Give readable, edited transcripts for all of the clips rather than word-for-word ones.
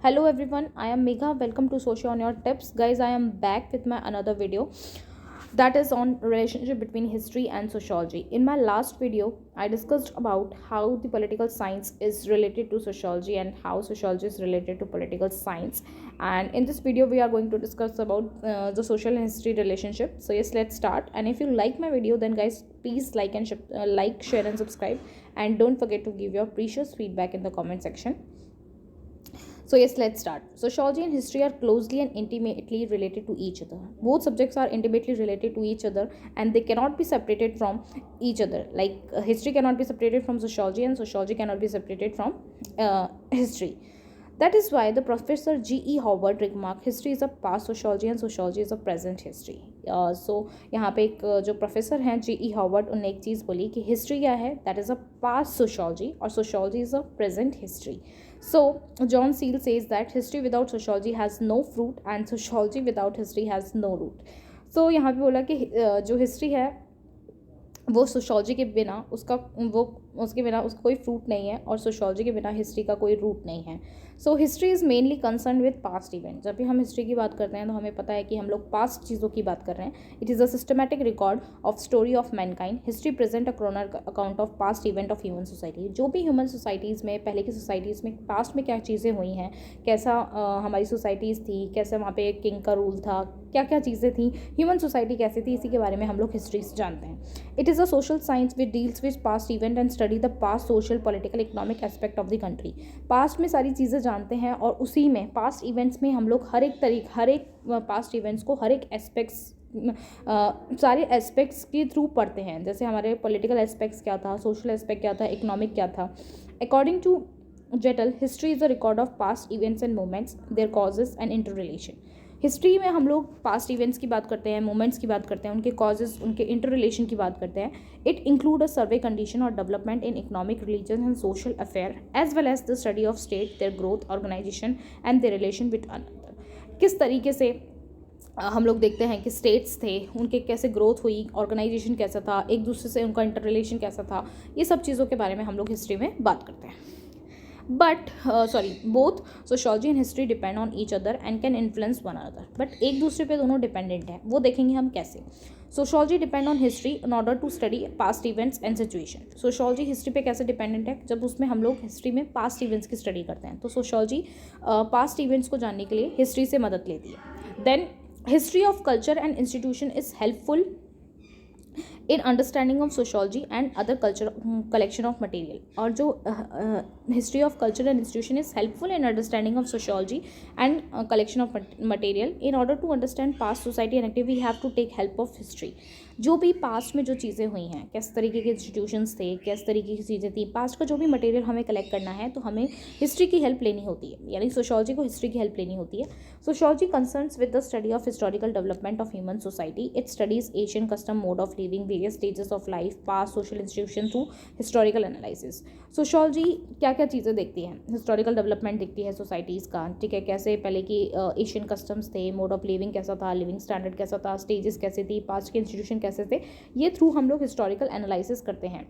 Hello everyone, I am Megha. Welcome to Social on Your Tips. Guys, I am back with my another video that is on relationship between history and sociology. In my last video, I discussed about how the political science is related to sociology and how sociology is related to political science. And in this video, we are going to discuss about the social and history relationship. So yes, let's start. And if you like my video, then guys, please like, share, and subscribe. And don't forget to give your precious feedback in the comment section. So yes, let's start. Sociology and history are closely and intimately related to each other. Both subjects are intimately related to each other and they cannot be separated from each other. Like history cannot be separated from sociology and sociology cannot be separated from history. That is why the Professor G.E. Howard remarked history is a past sociology and sociology is a present history. So यहाँ पे एक जो professor हैं G.E. Howard उन्होंने एक चीज़ बोली कि history क्या है, that is a past sociology और sociology is a present history. So John Seale says that history without sociology has no fruit and sociology without history has no root. So यहाँ पे बोला कि जो हिस्ट्री है वो सोशोलॉजी के बिना उसके बिना उसका कोई फ्रूट नहीं है और सोशोलॉजी के बिना हिस्ट्री का कोई रूट नहीं है. So history is mainly concern with past event. जब भी हम हिस्ट्री की बात करते हैं तो हमें पता है कि हम लोग पास्ट चीज़ों की बात कर रहे हैं. It is a systematic record of story of mankind. History present a क्रॉनर account of past event of human society. जो भी ह्यूमन सोसाइटीज़ में पहले की सोसाइटीज़ में पास्ट में क्या चीज़ें हुई हैं, कैसा हमारी सोसाइटीज़ थी, कैसे वहाँ पे किंग का रूल था, क्या क्या चीज़ें थी, ह्यूमन सोसाइटी कैसी थी, इसी के बारे में हम लोग हिस्ट्री से जानते हैं. It is a social science which deals with past event and study the past social political economic aspect of the country. Past में सारी चीज़ें जानते हैं और उसी में पास्ट इवेंट्स में हम लोग हर एक पास्ट इवेंट्स को हर एक एस्पेक्ट्स सारे एस्पेक्ट्स के थ्रू पढ़ते हैं. जैसे हमारे पॉलिटिकल एस्पेक्ट्स क्या था, सोशल एस्पेक्ट क्या था, इकोनॉमिक क्या था. अकॉर्डिंग टू जेटल, history is a record of past events and moments, their causes and interrelation. हिस्ट्री में हम लोग पास्ट इवेंट्स की बात करते हैं, मोमेंट्स की बात करते हैं, उनके कॉजेज, उनके इंटर रिलेशन की बात करते हैं. It include a survey condition और development in economic, religion and social affair as well as the study of state, their growth, organisation and their relation with another. किस तरीके से हम लोग देखते हैं कि स्टेट्स थे, उनके कैसे ग्रोथ हुई, ऑर्गेनाइजेशन कैसा था, एक दूसरे से उनका इंटर रिलेशन कैसा था, ये सब चीज़ों के बारे में हम लोग हिस्ट्री में बात करते हैं. Both sociology and history depend on each other and can influence one another. But एक दूसरे पे दोनों डिपेंडेंट हैं. वो देखेंगे हम कैसे. Sociology depend on history in order to study past events and situation. Sociology history पे कैसे डिपेंडेंट है, जब उसमें हम लोग हिस्ट्री में पास्ट इवेंट्स की स्टडी करते हैं. तो सोशोलॉजी पास्ट इवेंट्स को जानने के लिए हिस्ट्री से मदद लेती है. Then history of culture and institution is helpful in understanding of sociology and other culture collection of material. और जो history of culture and institution is helpful in understanding of sociology and collection of material. In order to understand past society and activity we have to take help of history. जो भी past में जो चीज़ें हुई हैं, किस तरीके के इंस्टीट्यूशंस थे, किस तरीके की चीज़ें थी, पास्ट का जो भी मटेरियल हमें कलेक्ट करना है तो हमें हिस्ट्री की हेल्प लेनी होती है, यानी सोशोलॉजी को हिस्ट्री की हेल्प लेनी होती है. Sociology concerns with the study of historical development of human society. It studies Asian custom, mode of living, various stages of life, past social institution through historical analysis. Sociology क्या क्या चीज़ें देखती है, historical development देखती है societies का, ठीक है, कैसे पहले की एशियन कस्टम्स थे, मोड ऑफ लिविंग कैसा था, लिविंग स्टैंडर्ड कैसा था, स्टेजेस कैसे थी, पास्ट के इंस्टीट्यूशन कैसे थे, ये थ्रू हम लोग हिस्टोरिकल एनालिसिस करते हैं.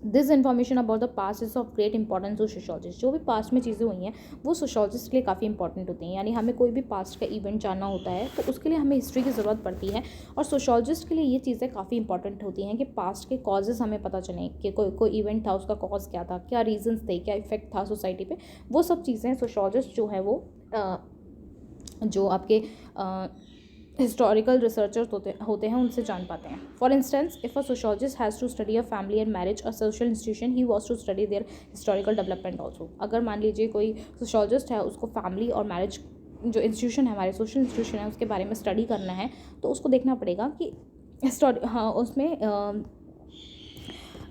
This information about the past is of great importance to sociologist. जो भी पास्ट में चीज़ें हुई हैं वो सोशोलॉजिस्ट के लिए काफ़ी इंपॉर्टेंट होती हैं. यानी हमें कोई भी पास्ट का इवेंट जानना होता है तो उसके लिए हमें हिस्ट्री की ज़रूरत पड़ती है. और सोशोलॉजिस्ट के लिए ये चीज़ें काफ़ी इंपॉर्टेंट होती हैं कि पास्ट के कॉजेज़ हमें पता चलें कि कोई इवेंट था, उसका कॉज क्या था, क्या रीजंस थे, क्या इफेक्ट था सोसाइटी पे. वो सब चीज़ें सोशोलॉजिस्ट जो है वो जो आपके हिस्टोरिकल रिसर्चर्स होते हैं उनसे जान पाते हैं. For instance, if a sociologist has to study a family and marriage a social institution, he was to study their historical development also. अगर मान लीजिए कोई सोशोलॉजिस्ट है, उसको फैमिली और मैरिज जो इंस्टीट्यूशन है, हमारे सोशल इंस्टीट्यूशन है, उसके बारे में स्टडी करना है तो उसको देखना पड़ेगा कि उसमें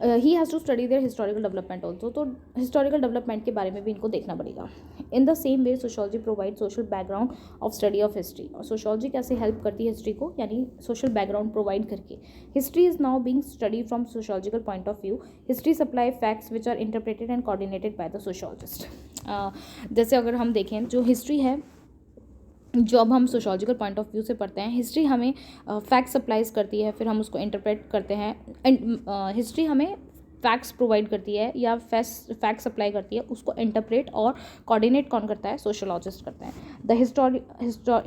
he has to study their historical development also. तो हिस्टोरिकल डेवलपमेंट के बारे में भी इनको देखना पड़ेगा. In the same way sociology provide social background of study of history. और सोशोलॉजी कैसे हेल्प करती है हिस्ट्री को, यानी सोशल बैकग्राउंड प्रोवाइड करके. History is now being study from sociological point of view. History supply facts which are interpreted and coordinated by the sociologist. जैसे अगर हम देखें जो हिस्ट्री है, जो अब हम सोशोलॉजिकल पॉइंट ऑफ व्यू से पढ़ते हैं, हिस्ट्री हमें फैक्ट सप्लाइज करती है, फिर हम उसको इंटरप्रेट करते हैं. एंड हिस्ट्री हमें फैक्ट्स प्रोवाइड करती है या फैक्ट्स अप्लाई करती है, उसको इंटरप्रेट और कोऑर्डिनेट कौन करता है? सोशोलॉजिस्ट करते हैं. The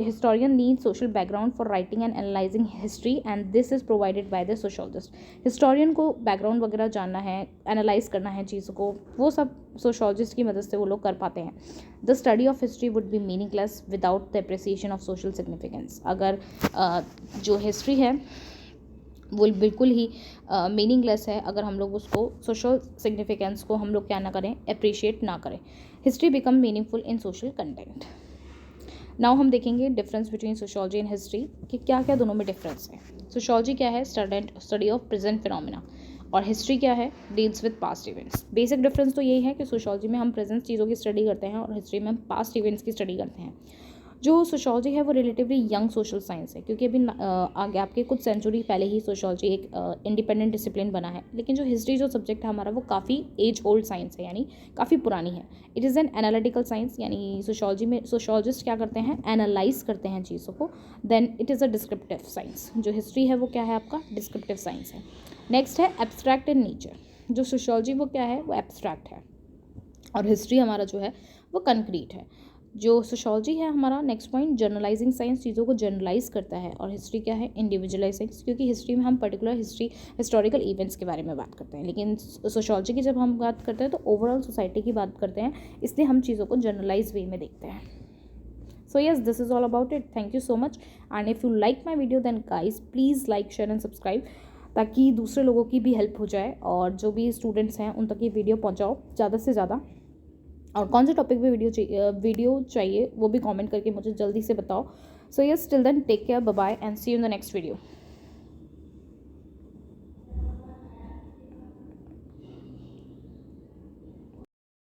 historian needs social background for writing and analyzing history and this is provided by the sociologist. Historian को बैकग्राउंड वगैरह जानना है, एनालाइज करना है चीज़ों को, वो सब सोशोलॉजिस्ट की मदद से वो लोग कर पाते हैं. The study of history would be meaningless without the appreciation of social significance. अगर जो हिस्ट्री है वो बिल्कुल ही मीनिंगलेस है अगर हम लोग उसको सोशल सिग्निफिकेंस को हम लोग क्या ना करें, अप्रिशिएट ना करें. हिस्ट्री बिकम मीनिंगफुल इन सोशल कंटेंट. नाउ हम देखेंगे difference between sociology and history कि क्या क्या दोनों में डिफरेंस है. सोशोलॉजी क्या है? Study of present phenomena. और हिस्ट्री क्या है? Deals with past events. Basic difference तो यही है कि सोशोलॉजी में हम प्रेजेंट चीज़ों की स्टडी करते हैं और हिस्ट्री में हम पास्ट इवेंट्स की स्टडी करते हैं. जो सोशोलॉजी है वो रिलेटिवली यंग सोशल साइंस है क्योंकि अभी आगे आपके कुछ सेंचुरी पहले ही सोशोलॉजी एक इंडिपेंडेंट डिसिप्लिन बना है. लेकिन जो हिस्ट्री जो सब्जेक्ट है हमारा वो काफ़ी एज ओल्ड साइंस है, यानी काफ़ी पुरानी है. It is an analytical science, यानी सोशोलॉजी में सोशोलॉजिस्ट क्या करते हैं? एनालाइज करते हैं चीज़ों को. Then it is a descriptive science. जो हिस्ट्री है वो क्या है? आपका डिस्क्रिप्टिव साइंस है. नेक्स्ट है एब्स्ट्रैक्ट इन नेचर. जो सोशोलॉजी वो क्या है? वो एब्स्ट्रैक्ट है और हिस्ट्री हमारा जो है वो कंक्रीट है. जो सोशोलॉजी है हमारा नेक्स्ट पॉइंट, जर्नलाइजिंग साइंस, चीज़ों को जर्नलाइज करता है. और हिस्ट्री क्या है? इंडिविजुअलाइज साइंस, क्योंकि हिस्ट्री में हम पर्टिकुलर हिस्टोरिकल इवेंट्स के बारे में बात करते हैं. लेकिन सोशोलॉजी की जब हम बात करते हैं तो ओवरऑल सोसाइटी की बात करते हैं, इसलिए हम चीज़ों को जर्नलाइज वे में देखते हैं. So yes, this is all about it. Thank you so much. And if you like my video then guys please like, share and subscribe ताकि दूसरे लोगों की भी हेल्प हो जाए और जो भी स्टूडेंट्स हैं उन तक ये वीडियो पहुंचाओ ज़्यादा से ज़्यादा. और कौन से टॉपिक पे वीडियो चाहिए वो भी कमेंट करके मुझे जल्दी से बताओ. So yes, till then take care, bye bye and see you in the next video.